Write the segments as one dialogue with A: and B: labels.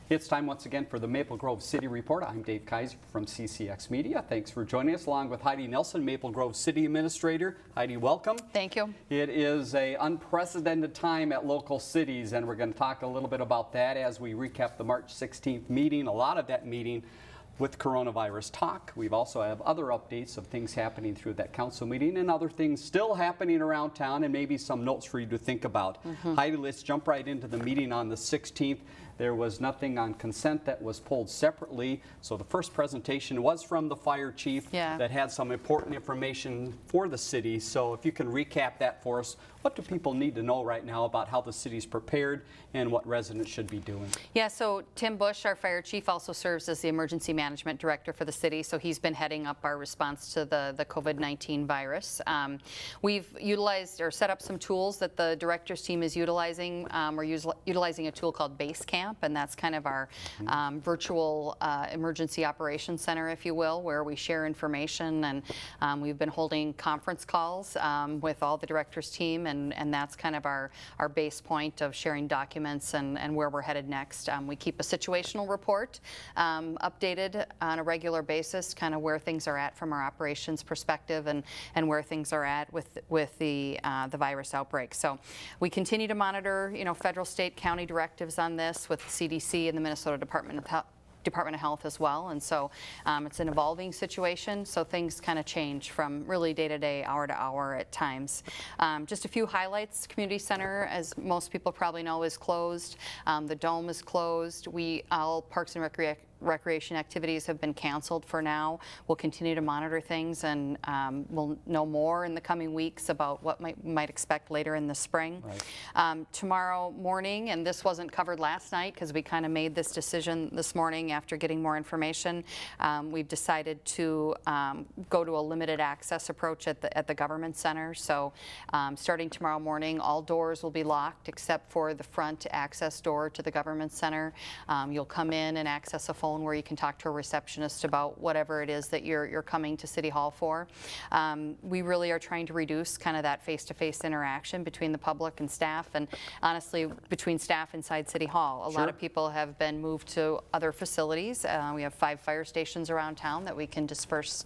A: It's time once again for the Maple Grove City Report. I'm Dave Kaiser from CCX Media. Thanks for joining us, along with Heidi Nelson, Maple Grove City Administrator. Heidi, welcome.
B: Thank you.
A: It is an unprecedented time at local cities, and we're going to talk a little bit about that as we recap the March 16th meeting. A lot of that meeting with coronavirus talk. We've also have other updates of things happening through that council meeting and other things still happening around town, and maybe some notes for you to think about. Heidi, let's jump right into the meeting on the 16th. There was nothing on consent that was pulled separately. So the first presentation was from the fire chief that had some important information for the city. So if you can recap that for us, what do people need to know right now about how the city's prepared and what residents should be doing? Yeah,
B: so Tim Bush, our fire chief, also serves as the emergency management director for the city. So he's been heading up our response to the COVID-19 virus. We've utilized or set up some tools that the director's team is utilizing. We're utilizing a tool called Basecamp, and that's kind of our virtual emergency operations center, if you will, where we share information, and we've been holding conference calls with all the director's team, and that's kind of our base point of sharing documents and where we're headed next. We keep a situational report updated on a regular basis, kind of where things are at from our operations perspective and where things are at with the virus outbreak. So we continue to monitor, federal, state, county directives on this with the CDC and the Minnesota Department of Health as well, and so it's an evolving situation, so things kind of change from really day to day, hour to hour at times. Just a few highlights. Community Center, as most people probably know, is closed. The Dome is closed. All parks and recreation activities have been canceled for now. We'll continue to monitor things, and we'll know more in the coming weeks about what might expect later in the spring. Right. Tomorrow morning, and this wasn't covered last night because we kind of made this decision this morning after getting more information, we've decided to go to a limited access approach at the government center. So starting tomorrow morning, all doors will be locked except for the front access door to the government center. You'll come in and access a phone where you can talk to a receptionist about whatever it is that you're coming to City Hall for. We really are trying to reduce kind of that face-to-face interaction between the public and staff, and honestly between staff inside City Hall. A lot of people have been moved to other facilities. We have 5 fire stations around town that we can disperse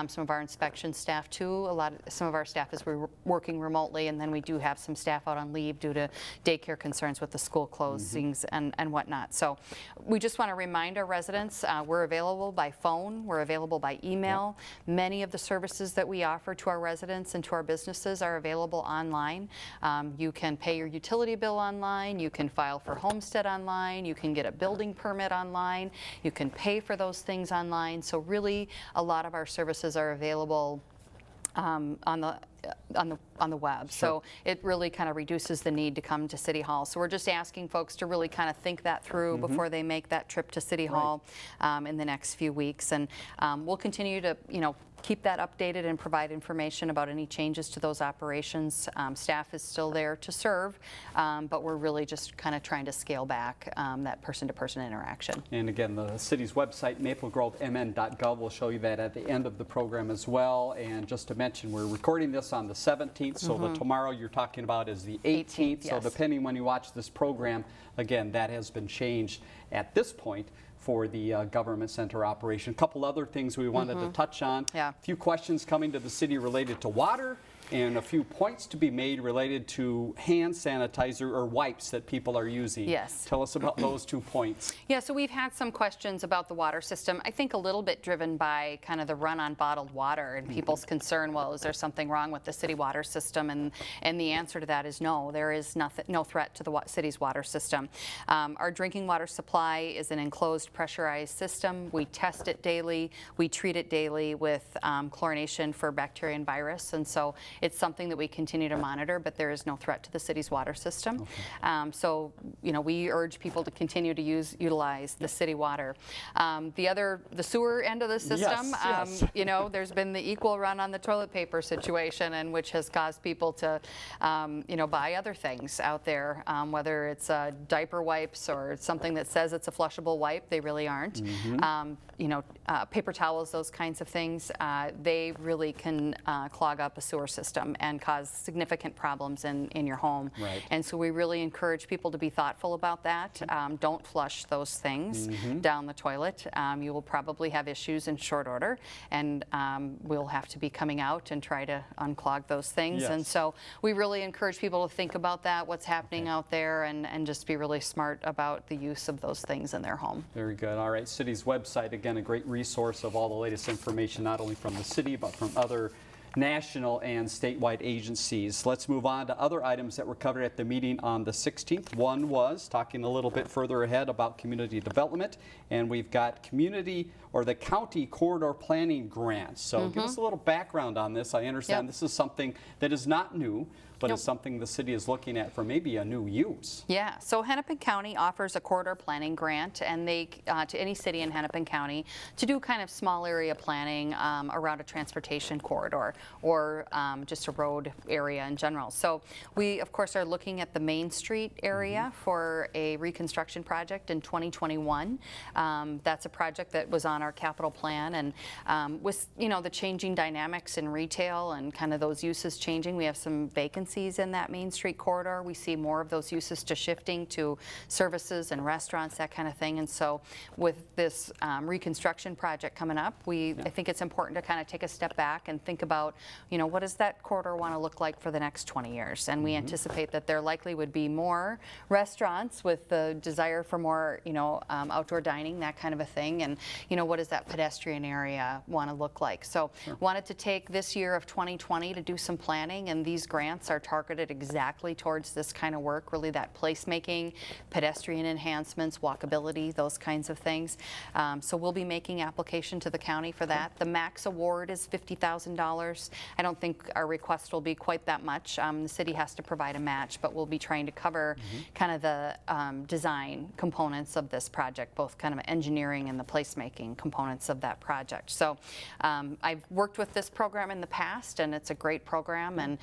B: some of our inspection staff to. Some of our staff is working remotely, and then we do have some staff out on leave due to daycare concerns with the school closings and whatnot. So we just want to remind our residents we're available by phone, we're available by email. Many of the services that we offer to our residents and to our businesses are available online. You can pay your utility bill online, you can file for homestead online, you can get a building permit online, you can pay for those things online. So really a lot of our services are available on the web. So it really kind of reduces the need to come to City Hall. So we're just asking folks to really kind of think that through before they make that trip to City Hall in the next few weeks. And we'll continue to, keep that updated and provide information about any changes to those operations. Staff is still there to serve, but we're really just kind of trying to scale back that person-to-person interaction. And again, the city's website, maplegrovemn.gov, will show you that at the end of the program as well. And just to mention, we're recording this on the 17th, so the tomorrow you're talking about is the 18th. So depending when you watch this program, again, that has been changed at this point for the government center operation. A couple other things we wanted to touch on. A few questions coming to the city related to water, and a few points to be made related to hand sanitizer or wipes that people are using. Yes. Tell us about those 2 points. Yeah, so we've had some questions about the water system. I think a little bit driven by kind of the run on bottled water and people's concern, well, is there something wrong with the city water system? And the answer to that is no, there is no threat to the city's water system. Our drinking water supply is an enclosed pressurized system. We test it daily. We treat it daily with chlorination for bacteria and virus, and so it's something that we continue to monitor, but there is no threat to the city's water system. So, we urge people to continue to utilize the city water. The sewer end of the system, there's been the equal run on the toilet paper situation, and which has caused people to, buy other things out there, whether it's diaper wipes or something that says it's a flushable wipe. They really aren't. Paper towels, those kinds of things, they really can clog up a sewer system. system and cause significant problems in your home.
A: Right.
B: And so we really encourage people to be thoughtful about that. Don't flush those things down the toilet. You will probably have issues in short order, and we'll have to be coming out and try to unclog those things.
A: Yes.
B: And so we really encourage people to think about that, what's happening out there, and just be really smart about the use of those things in their home.
A: Very good. All right, city's website, again, a great resource of all the latest information, not only from the city, but from other national and statewide agencies. Let's move on to other items that were covered at the meeting on the 16th. One was talking a little bit further ahead about community development, and we've got community or the county corridor planning grants. So give us a little background on this. I understand this is something that is not new, but it's something the city is looking at for maybe a new use.
B: Yeah, so Hennepin County offers a corridor planning grant, and they to any city in Hennepin County to do kind of small area planning around a transportation corridor or just a road area in general. So we, of course, are looking at the Main Street area for a reconstruction project in 2021. That's a project that was on our capital plan, and with the changing dynamics in retail and kind of those uses changing, we have some vacancies in that Main Street corridor. We see more of those uses to shifting to services and restaurants, that kind of thing. And so with this reconstruction project coming up, I think it's important to kind of take a step back and think about, what does that corridor want to look like for the next 20 years? And we anticipate that there likely would be more restaurants with the desire for more, outdoor dining, that kind of a thing. And, what does that pedestrian area want to look like? So wanted to take this year of 2020 to do some planning, and these grants are targeted exactly towards this kind of work, really that placemaking, pedestrian enhancements, walkability, those kinds of things. So we'll be making application to the county for that. The max award is $50,000. I don't think our request will be quite that much. The city has to provide a match, but we'll be trying to cover kind of the design components of this project, both kind of engineering and the placemaking components of that project. So I've worked with this program in the past, and it's a great program, and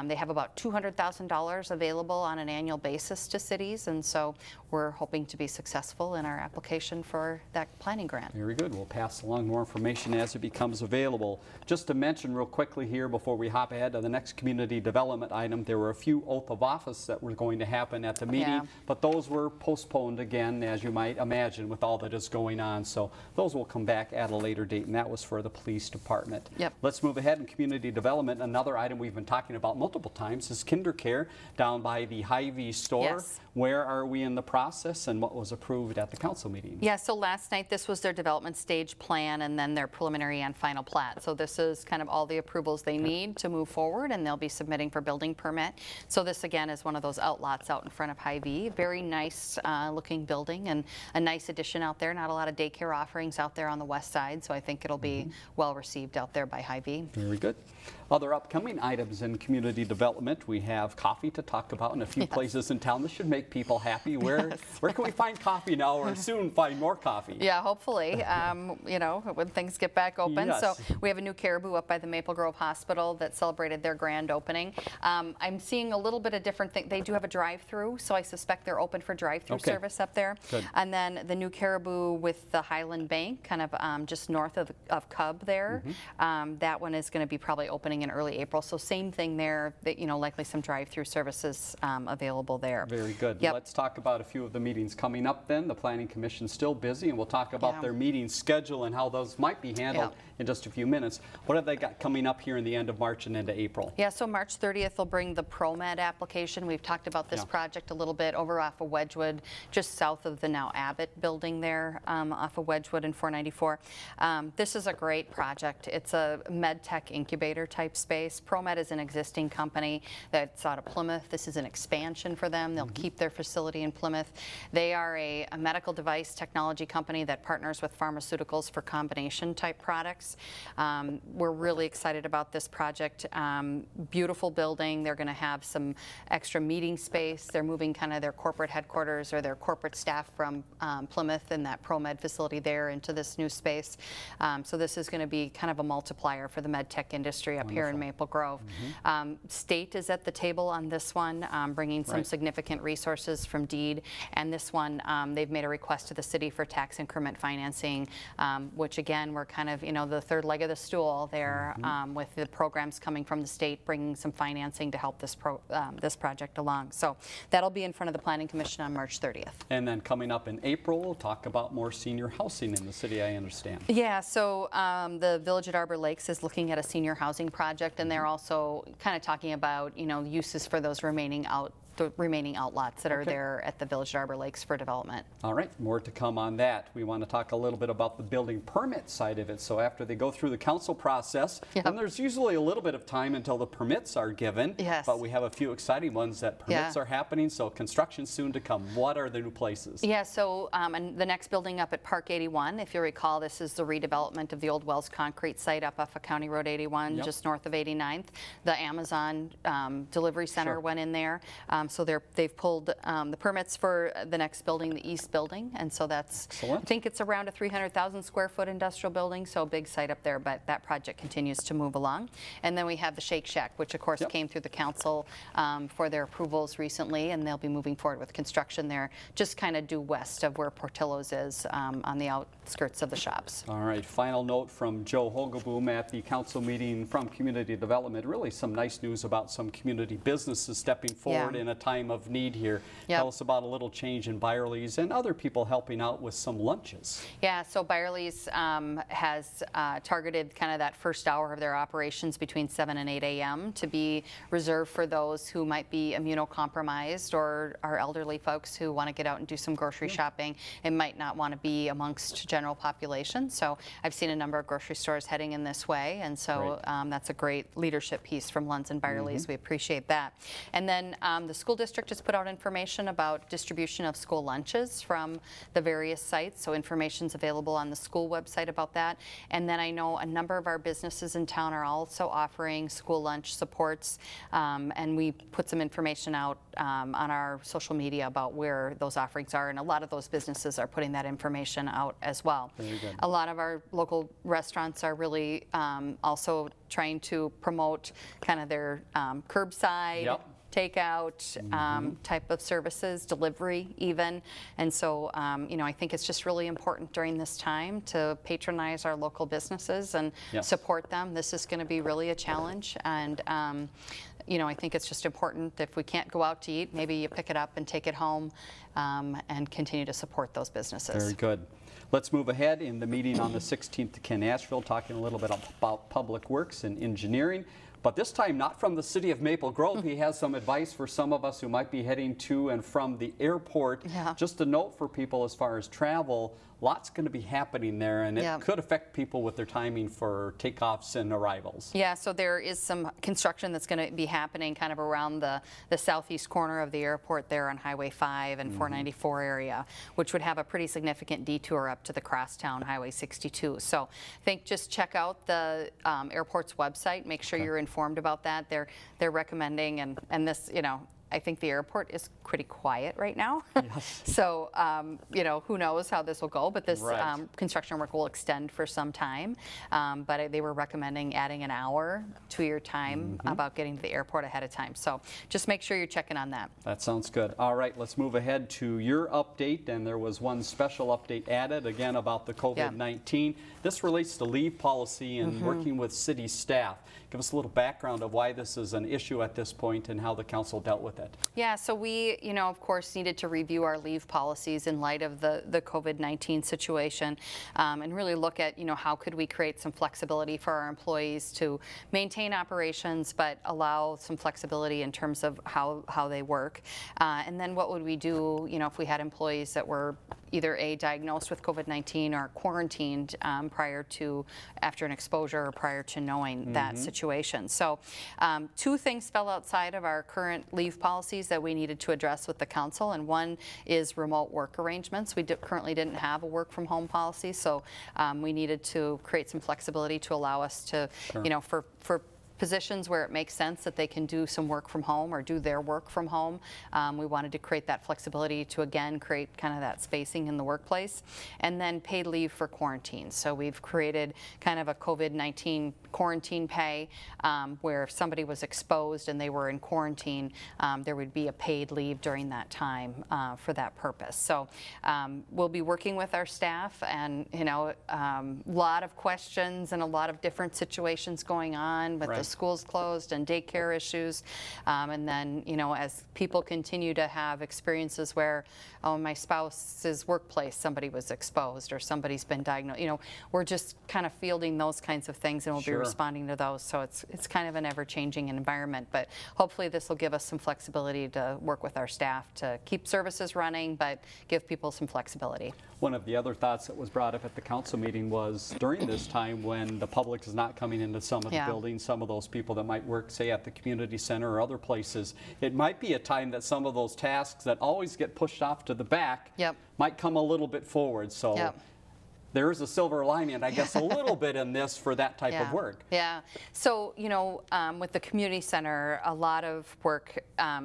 B: they have about $200,000 available on an annual basis to cities, and so we're hoping to be successful in our application for that planning grant.
A: Very good. We'll pass along more information as it becomes available. Just to mention real quickly here before we hop ahead to the next community development item, there were a few oath of office that were going to happen at the meeting, but those were postponed again, as you might imagine, with all that is going on. So those will come back at a later date, and that was for the police department. Let's move ahead in community development. Another item we've been talking about multiple times is KinderCare down by the Hy-Vee store. Where are we in the process, and what was approved at the council meeting?
B: Yeah, so last night this was their development stage plan and then their preliminary and final plat. So this is kind of all the approvals they need to move forward, and they'll be submitting for building permit. So this again is one of those outlots out in front of Hy-Vee. Very nice looking building and a nice addition out there. Not a lot of daycare offerings out there on the west side, so I think it'll be well received out there by Hy-Vee.
A: Very good. Other upcoming items in community development, we have coffee to talk about in a few places in town. This should make people happy. Where can we find coffee now, or soon find more coffee?
B: Yeah, hopefully, when things get back open. So we have a new Caribou up by the Maple Grove Hospital that celebrated their grand opening. I'm seeing a little bit of different thing. They do have a drive-through, so I suspect they're open for drive-through service up there.
A: Good.
B: And then the new Caribou with the Highland Bank, kind of just north of Cub there. That one is going to be probably opening in early April. So same thing there, that, likely some drive-through services available there.
A: Very good. Let's talk about a few of the meetings coming up then. The Planning Commission's still busy, and we'll talk about their meeting schedule and how those might be handled in just a few minutes. What have they got coming up here in the end of March and into April? Yeah,
B: so March 30th they'll bring the ProMed application. We've talked about this project a little bit over off of Wedgwood, just south of the now Abbott building there, off of Wedgwood and 494. This is a great project. It's a med tech incubator type space. ProMed is an existing company that's out of Plymouth. This is an expansion for them. They'll keep their facility in Plymouth. They are a medical device technology company that partners with pharmaceuticals for combination type products. We're really excited about this project. Beautiful building. They're going to have some extra meeting space. They're moving kind of their corporate headquarters or their corporate staff from Plymouth and that ProMed facility there into this new space. So this is going to be kind of a multiplier for the med tech industry up here in Maple Grove. State is at the table on this one, bringing some significant resources from DEED. And this one, they've made a request to the city for tax increment financing, which again, we're kind of, the third leg of the stool there with the programs coming from the state, bringing some financing to help this this project along. So that'll be in front of the Planning Commission on March 30th.
A: And then coming up in April, we'll talk about more senior housing in the city, I understand.
B: Yeah, so the Village at Arbor Lakes is looking at a senior housing project, and they're also kind of talking about, uses for those remaining outlots that are there at the Village at Arbor Lakes for development.
A: All right, more to come on that. We want to talk a little bit about the building permit side of it. So after they go through the council process, and there's usually a little bit of time until the permits are given, but we have a few exciting ones that permits are happening, so construction soon to come. What are the new places?
B: Yeah, so and the next building up at Park 81, if you recall, this is the redevelopment of the old Wells Concrete site up off of County Road 81, just north of 89th. The Amazon delivery center went in there. So they've pulled the permits for the next building, the east building, and so that's, I think it's around a 300,000 square foot industrial building, so a big site up there, but that project continues to move along. And then we have the Shake Shack, which of course came through the council for their approvals recently, and they'll be moving forward with construction there, just kind of due west of where Portillo's is on the outskirts of the shops.
A: All right, final note from Joe Hogaboom at the council meeting from Community Development. Really some nice news about some community businesses stepping forward in a time of need here. Tell us about a little change in Byerly's and other people helping out with some lunches. Yeah,
B: so Byerly's has targeted kind of that first hour of their operations between 7 and 8 a.m. to be reserved for those who might be immunocompromised or are elderly folks who want to get out and do some grocery shopping and might not want to be amongst general population. So I've seen a number of grocery stores heading in this way, and so that's a great leadership piece from Lunds and Byerly's. We appreciate that. And then the school district has put out information about distribution of school lunches from the various sites, so information's available on the school website about that. And then I know a number of our businesses in town are also offering school lunch supports, and we put some information out on our social media about where those offerings are, and a lot of those businesses are putting that information out as well.
A: Very good.
B: A lot of our local restaurants are really also trying to promote kind of their curbside takeout type of services, delivery even. And so, I think it's just really important during this time to patronize our local businesses and support them. This is going to be really a challenge, and I think it's just important if we can't go out to eat, maybe you pick it up and take it home and continue to support those businesses.
A: Very good. Let's move ahead in the meeting on the 16th to Ken Asheville, talking a little bit about public works and engineering. But this time not from the city of Maple Grove. He has some advice for some of us who might be heading to and from the airport. Just a note for people as far as travel, lots going to be happening there, and it could affect people with their timing for takeoffs and arrivals. Yeah, so there is some construction that's going to be happening kind of around the southeast corner of the airport there on Highway 5 and 494 area, which would have a pretty significant detour up to the crosstown Highway 62. So I think just check out the airport's website, make sure you're informed about that. They're recommending, and this, I think the airport is pretty quiet right now. So, who knows how this will go, but this construction work will extend for some time. But they were recommending adding an hour to your time about getting to the airport ahead of time. So just make sure you're checking on that. That sounds good. All right, let's move ahead to your update. And there was one special update added, again, about the COVID-19. This relates to leave policy and working with city staff. Give us a little background of why this is an issue at this point and how the council dealt with it. Yeah, so we, of course, needed to review our leave policies in light of the COVID-19 situation and really look at, how could we create some flexibility for our employees to maintain operations but allow some flexibility in terms of how they work. And then what would we do, if we had employees that were either diagnosed with COVID-19 or quarantined after an exposure or prior to knowing that situation. So two things fell outside of our current leave policies that we needed to address with the council, and one is remote work arrangements. We currently didn't have a work from home policy, so we needed to create some flexibility to allow us to, for
B: positions where it makes sense that they can do some work from home or do their work from home. We wanted to create that flexibility to, again, create kind of that spacing in the workplace. And then paid leave for quarantine. So we've created kind of a COVID-19 quarantine pay where if somebody was exposed and they were in quarantine, there would be a paid leave during that time for that purpose. So we'll be working with our staff, and a lot of questions and a lot of different situations going on with the schools closed and daycare issues. And then, as people continue to have experiences where, oh, my spouse's workplace, somebody was exposed or somebody's been diagnosed, we're just kind of fielding those kinds of things, and we'll be responding to those. So it's kind of an ever-changing environment, but hopefully this will give us some flexibility to work with our staff to keep services running, but give people some flexibility.
A: One of the other thoughts that was brought up at the council meeting was during this time when the public is not coming into some of the buildings, some of those people that might work, say, at the community center or other places, it might be a time that some of those tasks that always get pushed off to the back might come a little bit forward. So there is a silver lining, I guess, a little bit in this for that type of work.
B: Yeah. So, with the community center, a lot of work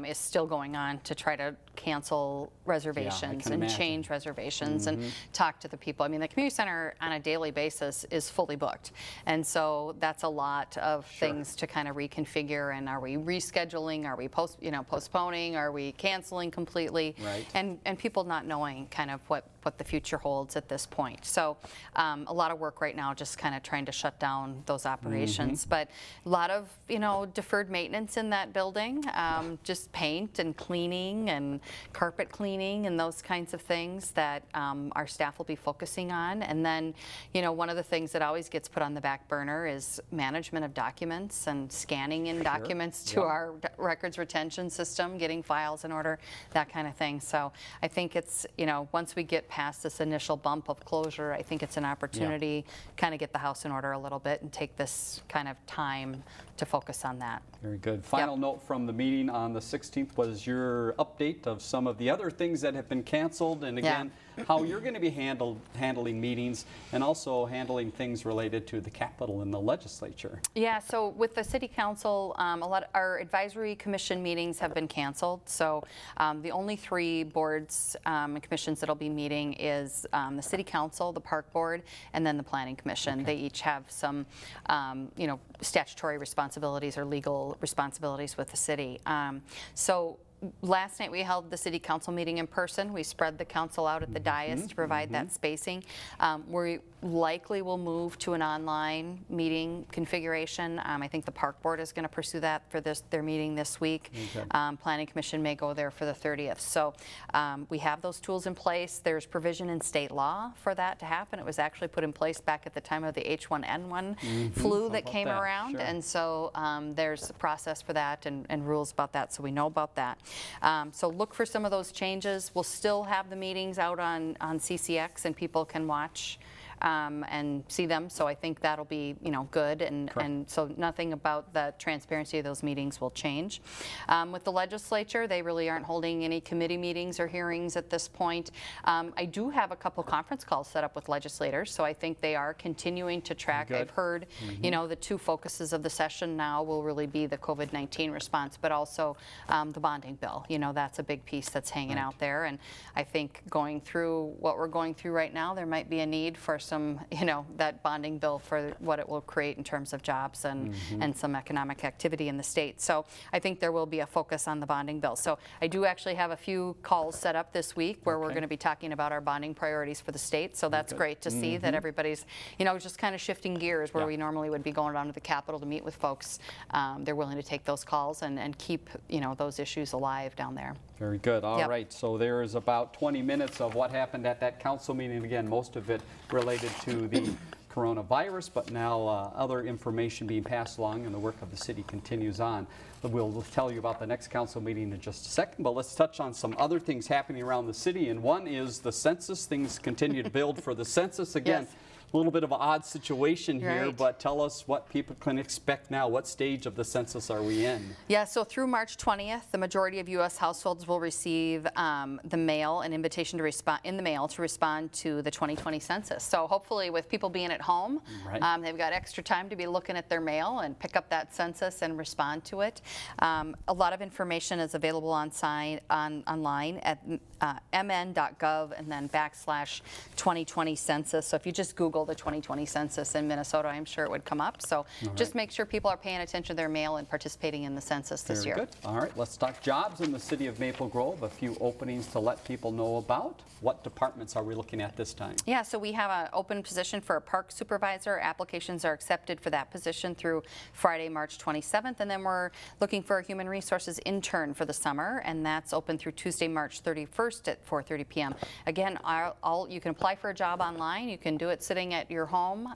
B: is still going on to try to cancel reservations and change reservations and talk to the people. I mean, the community center on a daily basis is fully booked. And so that's a lot of things to kind of reconfigure. And are we rescheduling? Are we postponing? Are we canceling completely? And people not knowing kind of what the future holds at this point. So a lot of work right now just kind of trying to shut down those operations. But a lot of, deferred maintenance in that building, just paint and cleaning and carpet cleaning and those kinds of things that our staff will be focusing on. And then, one of the things that always gets put on the back burner is management of documents and scanning in documents to our records retention system, getting files in order, that kind of thing. So I think it's, once we get past this initial bump of closure, I think it's an opportunity to kind of get the house in order a little bit and take this kind of time to focus on that.
A: Very good. Final note from the meeting on the 16th was your update of some of the other things that have been canceled, and again, how you're going to be handling meetings and also handling things related to the Capitol and the legislature. Yeah,
B: so with the City Council, a lot of our advisory commission meetings have been canceled. So the only 3 boards and commissions that'll be meeting is the City Council, the Park Board, and then the Planning Commission. They each have some, statutory responsibilities or legal responsibilities with the city. So last night we held the City Council meeting in person. We spread the council out at the dais to provide that spacing. We likely will move to an online meeting configuration. I think the Park Board is going to pursue that for their meeting this week. Planning Commission may go there for the 30th. So we have those tools in place. There's provision in state law for that to happen. It was actually put in place back at the time of the H1N1 flu that came around. And so there's a process for that and rules about that, so we know about that. So look for some of those changes. We'll still have the meetings out on CCX, and people can watch and see them. So I think that'll be, good. And so nothing about the transparency of those meetings will change. With the legislature, they really aren't holding any committee meetings or hearings at this point. I do have a couple conference calls set up with legislators, so I think they are continuing to track. I've heard, the 2 focuses of the session now will really be the COVID-19 response, but also the bonding bill. That's a big piece that's hanging out there. And I think going through what we're going through right now, there might be a need for some, that bonding bill for what it will create in terms of jobs and some economic activity in the state. So I think there will be a focus on the bonding bill. So I do actually have a few calls set up this week where we're going to be talking about our bonding priorities for the state. So that's great to see that everybody's, just kind of shifting gears where we normally would be going down to the Capitol to meet with folks. They're willing to take those calls and keep, those issues alive down there.
A: Very good. All right. So there is about 20 minutes of what happened at that council meeting. Again, most of it related to the coronavirus, but now other information being passed along, and the work of the city continues on. We'll tell you about the next council meeting in just a second, but let's touch on some other things happening around the city, and one is the census. Things continue to build for the census. Again, a little bit of an odd situation here,
B: Right.
A: but tell us what people can expect now. What stage of the census are we in?
B: Yeah, so through March 20th, the majority of U.S. households will receive the mail, an invitation to respond in the mail to respond to the 2020 census. So hopefully, with people being at home,
A: Right.
B: they've got extra time to be looking at their mail and pick up that census and respond to it. A lot of information is available online at mn.gov and then /2020 census. So if you just Google the 2020 census in Minnesota, I'm sure it would come up. So just make sure people are paying attention to their mail and participating in the census this year.
A: Very good. All right, let's talk jobs in the city of Maple Grove. A few openings to let people know about. What departments are we looking at this time?
B: Yeah, so we have an open position for a park supervisor. Applications are accepted for that position through Friday, March 27th, and then we're looking for a human resources intern for the summer, and that's open through Tuesday, March 31st at 4:30 p.m. Again, you can apply for a job online. You can do it sitting at your home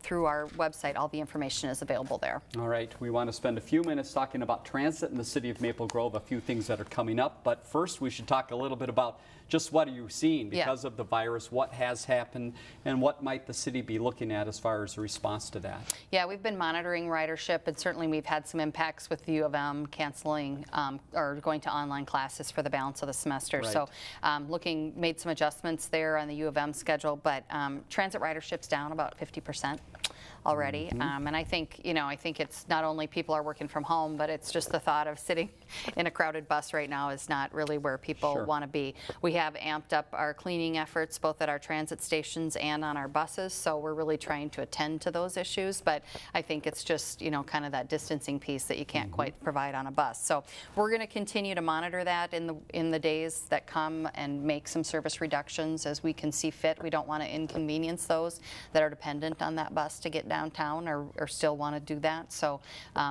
B: through our website. All the information is available there.
A: All right, we want to spend a few minutes talking about transit in the city of Maple Grove, a few things that are coming up, but first we should talk a little bit about just what are you seeing because of the virus, what has happened, and what might the city be looking at as far as a response to that?
B: Yeah, we've been monitoring ridership, and certainly we've had some impacts with the U of M canceling or going to online classes for the balance of the semester.
A: Right.
B: So made some adjustments there on the U of M schedule, but transit ridership's down about 50% already. And I think, I think it's not only people are working from home, but it's just the thought of sitting in a crowded bus right now is not really where people want to be. We have amped up our cleaning efforts both at our transit stations and on our buses, so we're really trying to attend to those issues, but I think it's just, kind of that distancing piece that you can't quite provide on a bus. So we're going to continue to monitor that in the days that come and make some service reductions as we can see fit. We don't want to inconvenience those that are dependent on that bus to get downtown or still want to do that. So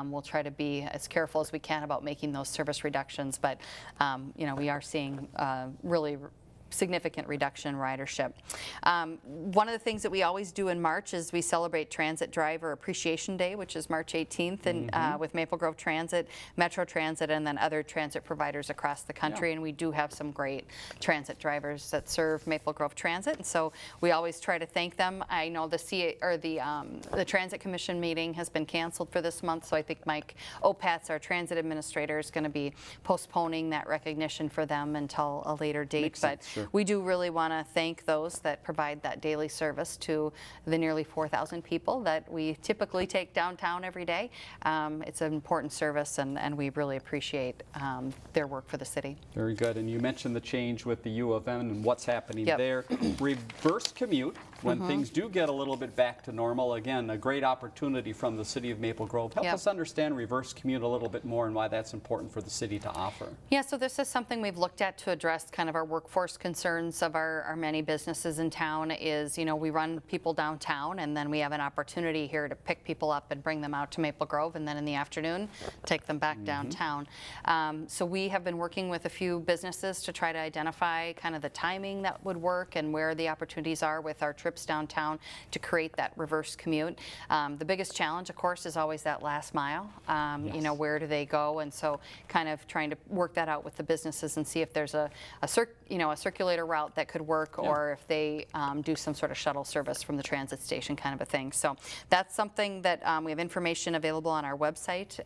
B: we'll try to be as careful as we can about making those service reductions. But we are seeing really significant reduction in ridership. One of the things that we always do in March is we celebrate Transit Driver Appreciation Day, which is March 18th, and with Maple Grove Transit, Metro Transit, and then other transit providers across the country. And we do have some great transit drivers that serve Maple Grove Transit, and so we always try to thank them. I know the Transit Commission meeting has been canceled for this month, so I think Mike Opatz, our transit administrator, is going to be postponing that recognition for them until a later date.
A: Makes
B: but
A: sense. Sure.
B: We do really want to thank those that provide that daily service to the nearly 4,000 people that we typically take downtown every day. It's an important service, and we really appreciate their work for the city.
A: Very good. And you mentioned the change with the U of M and what's happening there. Reverse commute, when things do get a little bit back to normal. Again, a great opportunity from the city of Maple Grove. Help us understand reverse commute a little bit more and why that's important for the city to offer.
B: Yeah, so this is something we've looked at to address kind of our workforce concerns of our many businesses in town is, we run people downtown, and then we have an opportunity here to pick people up and bring them out to Maple Grove, and then in the afternoon take them back downtown. So we have been working with a few businesses to try to identify kind of the timing that would work and where the opportunities are with our trips downtown to create that reverse commute. The biggest challenge, of course, is always that last mile. Where do they go? And so kind of trying to work that out with the businesses and see if there's a circulator route that could work, or if they do some sort of shuttle service from the transit station kind of a thing. So that's something that we have information available on our website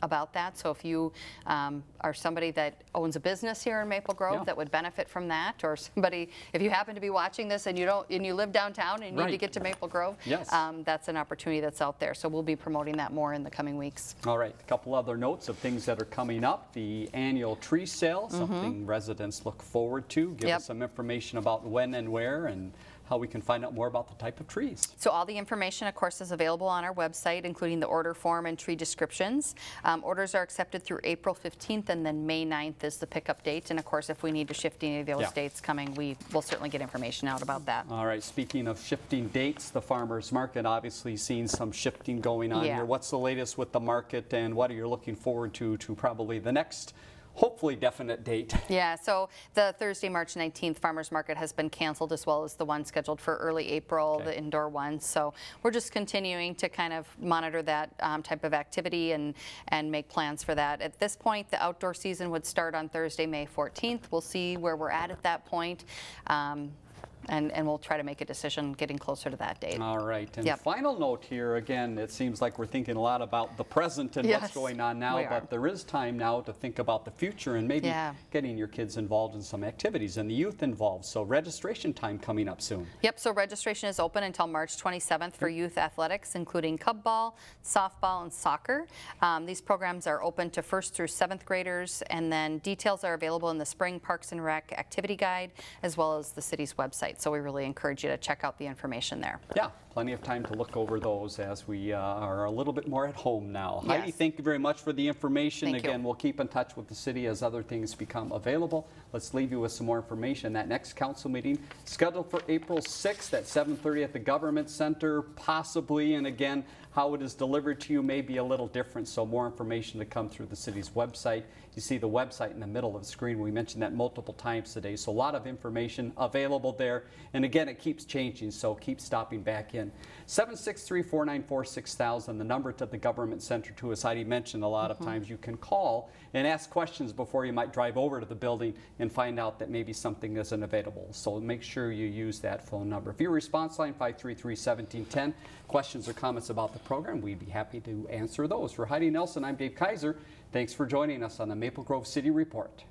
B: about that. So if you are somebody that owns a business here in Maple Grove that would benefit from that, or somebody, if you happen to be watching this and you live downtown and you need to get to Maple Grove, that's an opportunity that's out there. So we'll be promoting that more in the coming weeks.
A: All right, a couple other notes of things that are coming up. The annual tree sale, something residents look forward to. Give us some information about when and where and how we can find out more about the type of trees.
B: So all the information, of course, is available on our website, including the order form and tree descriptions. Orders are accepted through April 15th, and then May 9th is the pickup date. And of course, if we need to shift any of those dates coming, we will certainly get information out about that.
A: All right, speaking of shifting dates, the farmers market obviously seeing some shifting going on here. What's the latest with the market, and what are you looking forward to probably the next hopefully definite date?
B: Yeah, so the Thursday, March 19th farmers market has been canceled, as well as the one scheduled for early April, the indoor one. So we're just continuing to kind of monitor that type of activity and make plans for that. At this point, the outdoor season would start on Thursday, May 14th. We'll see where we're at that point. and we'll try to make a decision getting closer to that date.
A: All right. And
B: Yep.
A: final note here, again, it seems like we're thinking a lot about the present and
B: Yes,
A: what's going on now,
B: we are.
A: but there is time now to think about the future and maybe
B: Yeah.
A: getting your kids involved in some activities and the youth involved. So registration time coming up soon.
B: Yep, so registration is open until March 27th for youth athletics, including cub ball, softball, and soccer. These programs are open to 1st through 7th graders, and then details are available in the Spring Parks and Rec activity guide, as well as the city's website. So we really encourage you to check out the information there.
A: Yeah, plenty of time to look over those as we are a little bit more at home now.
B: Yes.
A: Heidi, thank you very much for the information.
B: Thank you.
A: Again, we'll keep in touch with the city as other things become available. Let's leave you with some more information. That next council meeting scheduled for April 6th at 7:30 at the Government Center, possibly. And again, how it is delivered to you may be a little different, so more information to come through the city's website. You see the website in the middle of the screen. We mentioned that multiple times today, so a lot of information available there. And again, it keeps changing, so keep stopping back in. 763-494-6000, the number to the Government Center too. As Heidi mentioned, a lot of times you can call and ask questions before you might drive over to the building and find out that maybe something isn't available. So make sure you use that phone number. If your response line 533-1710, questions or comments about the program, we'd be happy to answer those. For Heidi Nelson, I'm Dave Kaiser. Thanks for joining us on the Maple Grove City Report.